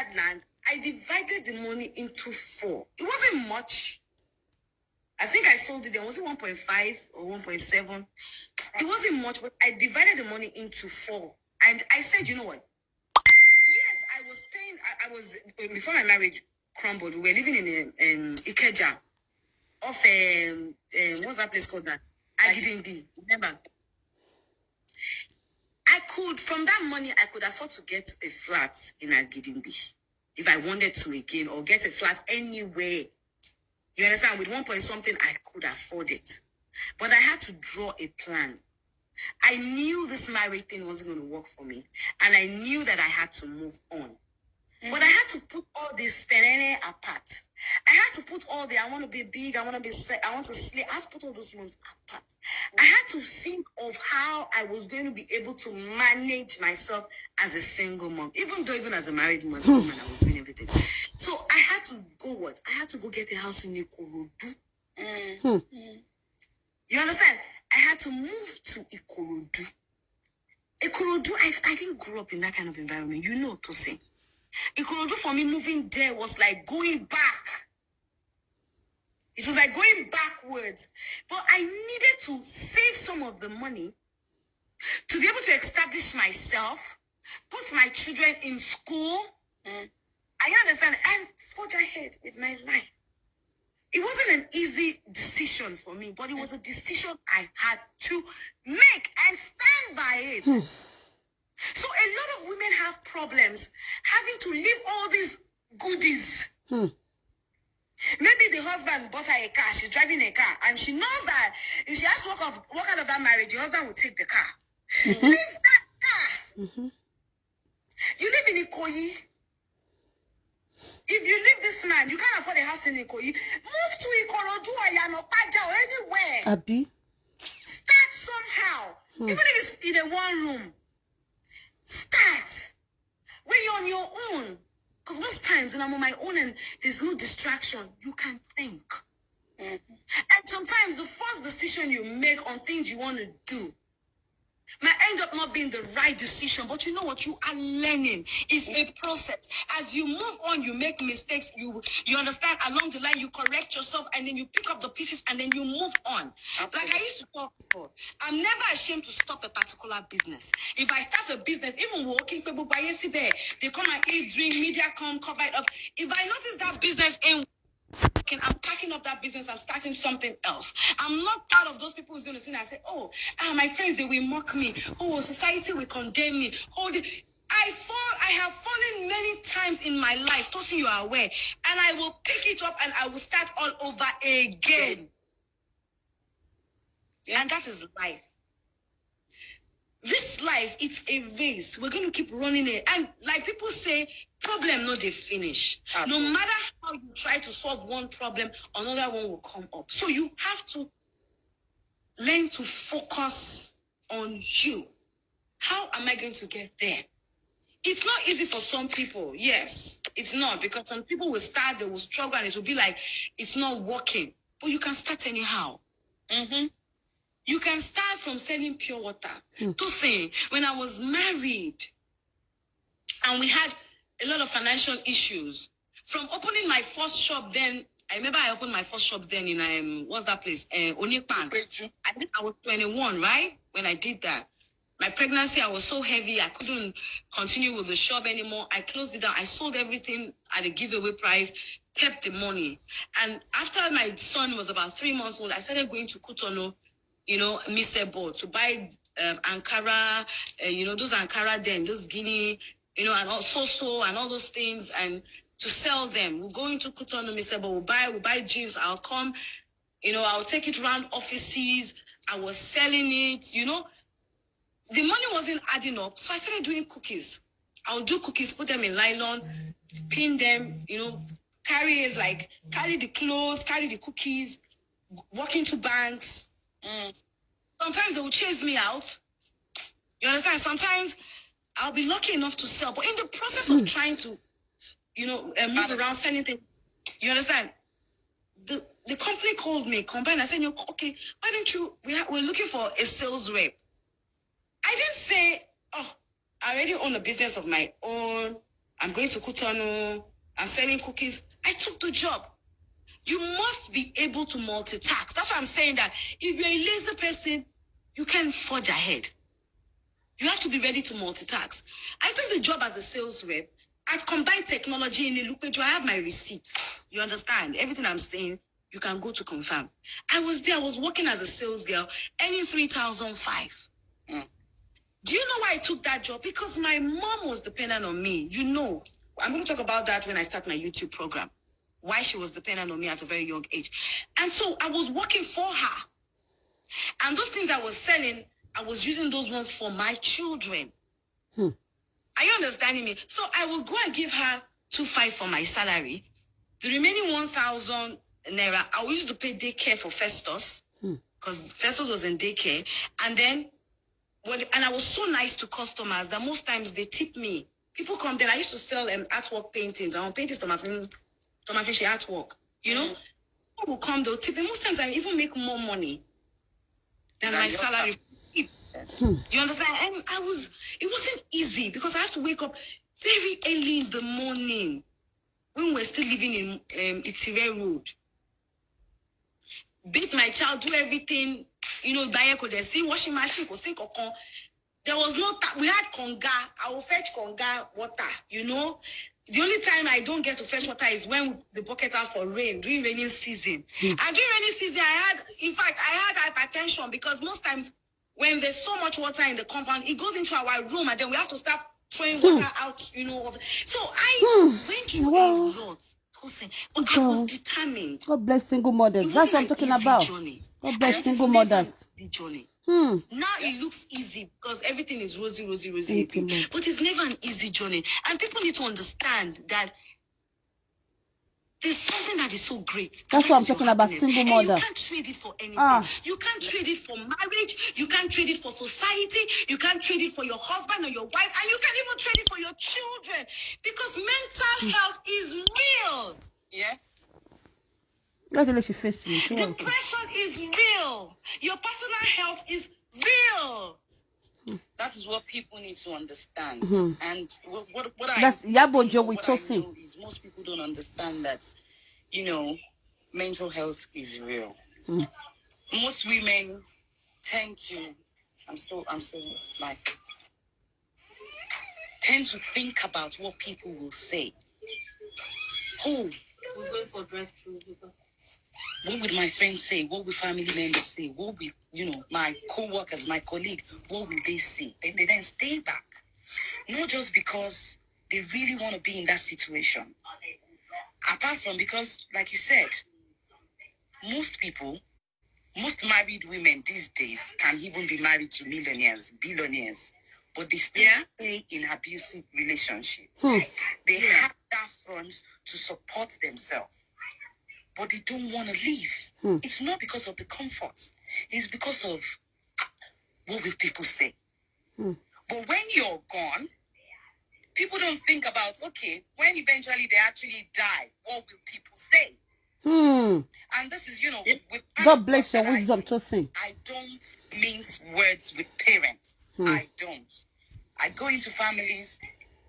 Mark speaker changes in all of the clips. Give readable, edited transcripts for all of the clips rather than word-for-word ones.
Speaker 1: that land, I divided the money into 4. It wasn't much. I think I sold it then. Was it 1.5 or 1.7? It wasn't much, but I divided the money into 4. And I said, you know what? Yes, I was paying. I was before my marriage crumbled. We were living in Ikeja, off what's that place called now? Agidingbi. Remember? I could, from that money, I could afford to get a flat in Agidingbi if I wanted to again, or get a flat anywhere. You understand? With 1 point something, I could afford it. But I had to draw a plan. I knew this marriage thing wasn't going to work for me. And I knew that I had to move on. But I had to put all this ferene apart. I had to put all the, I want to be big, I want to sleep. I had to put all those ones apart. I had to think of how I was going to be able to manage myself as a single mom. Even as a married woman, I was doing everything. So I had to go what? I had to go get a house in Ikorodu. You understand? I had to move to Ikorodu. Ikorodu, I didn't grow up in that kind of environment. You know, to say. Ikorodu for me, moving there was like going back. It was like going backwards. But I needed to save some of the money to be able to establish myself, put my children in school. I understand, and forge ahead with my life. It wasn't an easy decision for me, but it was a decision I had to make and stand by it. So a lot of women have problems having to leave all these goodies. Maybe the husband bought her a car, she's driving a car, and she knows that if she has to walk out of that marriage, the husband will take the car. Leave that car. You live in Ikoyi. If you leave this man, you can't afford a house in Ikoyi. Move to Ikorodu or Yanopaja or anywhere.
Speaker 2: Abi.
Speaker 1: Start somehow. Even if it's in a one room. Start. When you're on your own. Because most times when I'm on my own and there's no distraction, you can think. And sometimes the first decision you make on things you want to do might end up not being the right decision, but you know what? You are learning. It's a process. As you move on, you make mistakes. You understand along the line, you correct yourself, and then you pick up the pieces, and then you move on. Like I used to talk before, I'm never ashamed to stop a particular business. If I start a business, even working people by yesterday, they come and eat, drink, media come, cover it up. If I notice that business ain't I'm packing up that business, I'm starting something else. I'm not part of those people who's going to sit and say, my friends, they will mock me. Oh, society will condemn me. I have fallen many times in my life, Tosin, you are aware, and I will pick it up and I will start all over again. And that is life. This life, it's a race. We're going to keep running it. And like people say, problem no they finish. Absolutely. No matter how you try to solve one problem, another one will come up. So you have to learn to focus on you. How am I going to get there? It's not easy for some people. Yes, it's not. Because some people will start, they will struggle, and it will be like, it's not working. But you can start anyhow. You can start from selling pure water. To say, when I was married, and we had a lot of financial issues, from opening my first shop then, I remember I opened my first shop then in, what's that place? Onipan. I think I was 21, right? When I did that. My pregnancy, I was so heavy, I couldn't continue with the shop anymore. I closed it down. I sold everything at a giveaway price, kept the money. And after my son was about 3 months old, I started going to Cotonou, Misebo, to buy Ankara, those Ankara then, those Guinea, and also and all those things, and to sell them. We'll go into Cotonou, Misebo, we'll buy jeans, I'll come, I'll take it around offices, I was selling it, The money wasn't adding up, so I started doing cookies. I'll do cookies, put them in nylon, pin them, carry the clothes, carry the cookies, walk into banks. Sometimes they will chase me out. You understand? Sometimes I'll be lucky enough to sell, but in the process of trying to, move around, selling things, you understand? The company called me, combined. I said, okay, why don't you? We're looking for a sales rep. I didn't say, I already own a business of my own. I'm going to Kutano. I'm selling cookies. I took the job. You must be able to multitask. That's why I'm saying that if you're a lazy person, you can't forge ahead. You have to be ready to multitask. I took the job as a sales rep. At Combined Technology in Ilupejo, I have my receipts. You understand? Everything I'm saying, you can go to confirm. I was there. I was working as a sales girl, earning 3,005. Do you know why I took that job? Because my mom was dependent on me. You know, I'm going to talk about that when I start my YouTube program. Why she was dependent on me at a very young age. And so I was working for her. And those things I was selling, I was using those ones for my children. Are you understanding me? So I will go and give her 2,500 for my salary. The remaining 1,000 naira, I used to pay daycare for Festus. Because Festus was in daycare. And then, and I was so nice to customers that most times they tip me. People come there. I used to sell artwork paintings. I want paintings to my artwork. You know? People will come, they'll tip me. Most times I even make more money than my salary. You understand? And it wasn't easy because I have to wake up very early in the morning when we're still living in Itire Road. Beat my child, do everything, you know, buy a see washing machine, there was no we had conga. I will fetch conga water, you know. The only time I don't get to fetch water is when the bucket out for rain, during raining season. And during rainy season, I had hypertension because most times when there's so much water in the compound, it goes into our room and then we have to start throwing water out, you know. So I went through a lot. But I was determined.
Speaker 2: God bless single mothers. That's what I'm talking about.
Speaker 1: Journey.
Speaker 2: God bless single mothers.
Speaker 1: Journey. Now it looks easy because everything is rosy. But it's never an easy journey. And people need to understand that there's something that is so great.
Speaker 2: That's what I'm talking about, single mother.
Speaker 1: You can't trade it for anything. You can't trade it for marriage. You can't trade it for society. You can't trade it for your husband or your wife. And you can't even trade it for your children. Because mental health is real. Yes. Depression is real. Your personal health is real. That is what people need to understand. And what
Speaker 2: that's Yabo Joe with
Speaker 1: Tosin. Most people don't understand that, you know, mental health is real. Most women tend to, I'm still like, tend to think about what people will say. We're going for drive-through. What would my friends say? What would family members say? What would, you know, my co-workers, my colleague, what would they say? Then they then stay back. Not just because they really want to be in that situation. Apart from because, like you said, most married women these days can even be married to millionaires, billionaires, but they still stay in abusive relationship. They have that front to support themselves. But they don't want to leave. It's not because of the comforts. It's because of what will people say. But when you're gone, people don't think about, okay, when eventually they actually die, what will people say? And this is, you know, with
Speaker 2: God bless your wisdom, Tosin.
Speaker 1: I don't mince words with parents. I don't. I go into families.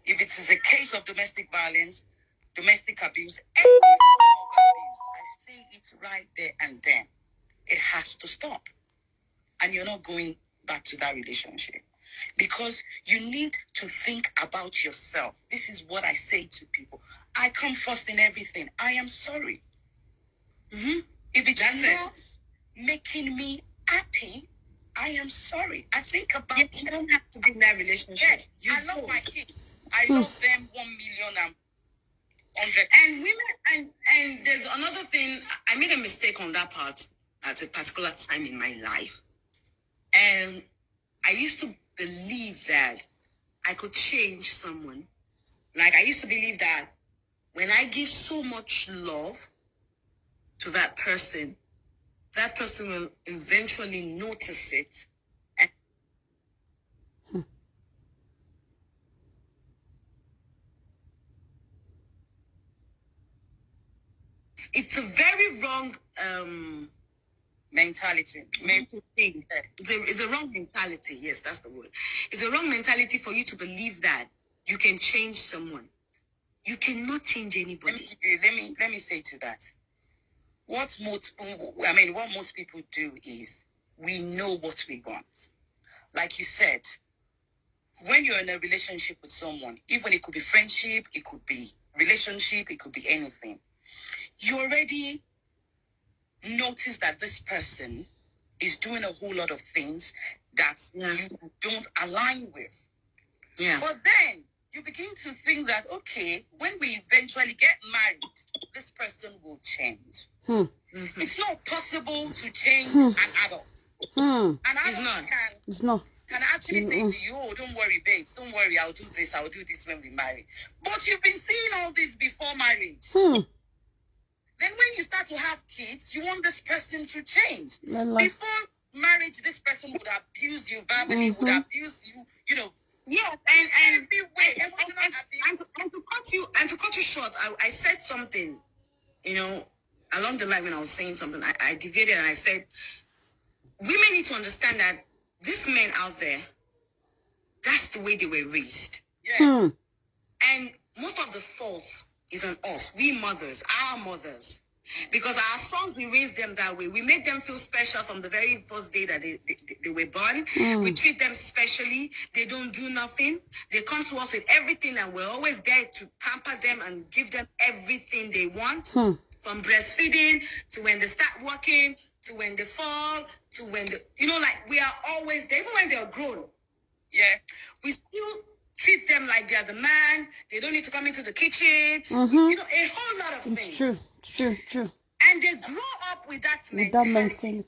Speaker 1: If it is a case of domestic violence, domestic abuse, any form of abuse, I say it right there and then. It has to stop. And you're not going back to that relationship. Because you need to think about yourself. This is what I say to people. I come first in everything. I am sorry. If it's not making me happy, I am sorry. I think about
Speaker 3: you don't have to be in that relationship.
Speaker 1: Yeah, I love my kids. I love them 1,000,000 and 100. And women, and there's another thing. I made a mistake on that part at a particular time in my life. And I used to believe that I could change someone. Like, I used to believe that when I give so much love to that person will eventually notice it. It's a very wrong mentality. It's a wrong mentality. Yes, that's the word. It's a wrong mentality for you to believe that you can change someone. You cannot change anybody.
Speaker 4: Let me say to that. What most people do is we know what we want. Like you said, when you're in a relationship with someone, even it could be friendship, it could be relationship, it could be anything. You already notice that this person is doing a whole lot of things that you don't align with.
Speaker 1: Yeah.
Speaker 4: But then you begin to think that, okay, when we eventually get married, this person will change. It's not possible to change an adult. An adult can actually say to you, oh, don't worry, babes, don't worry, I'll do this when we marry. But you've been seeing all this before marriage. Then when you start to have kids, you want this person to change. Before marriage, this person would abuse you verbally, would abuse you, you know.
Speaker 1: Yeah, and to cut you short, I said something, you know, along the line when I was saying something, I deviated and I said, women need to understand that these men out there, that's the way they were raised.
Speaker 4: Yeah.
Speaker 1: And most of the fault is on us, we mothers, our mothers. Because our sons, we raise them that way. We make them feel special from the very first day that they were born. We treat them specially. They don't do nothing. They come to us with everything, and we're always there to pamper them and give them everything they want. From breastfeeding to when they start working, to when they fall, to when they, you know, like we are always there, even when they're grown.
Speaker 4: Yeah.
Speaker 1: We still treat them like they're the man. They don't need to come into the kitchen. You know, a whole lot of things.
Speaker 2: True.
Speaker 1: And they grow up with that mentality.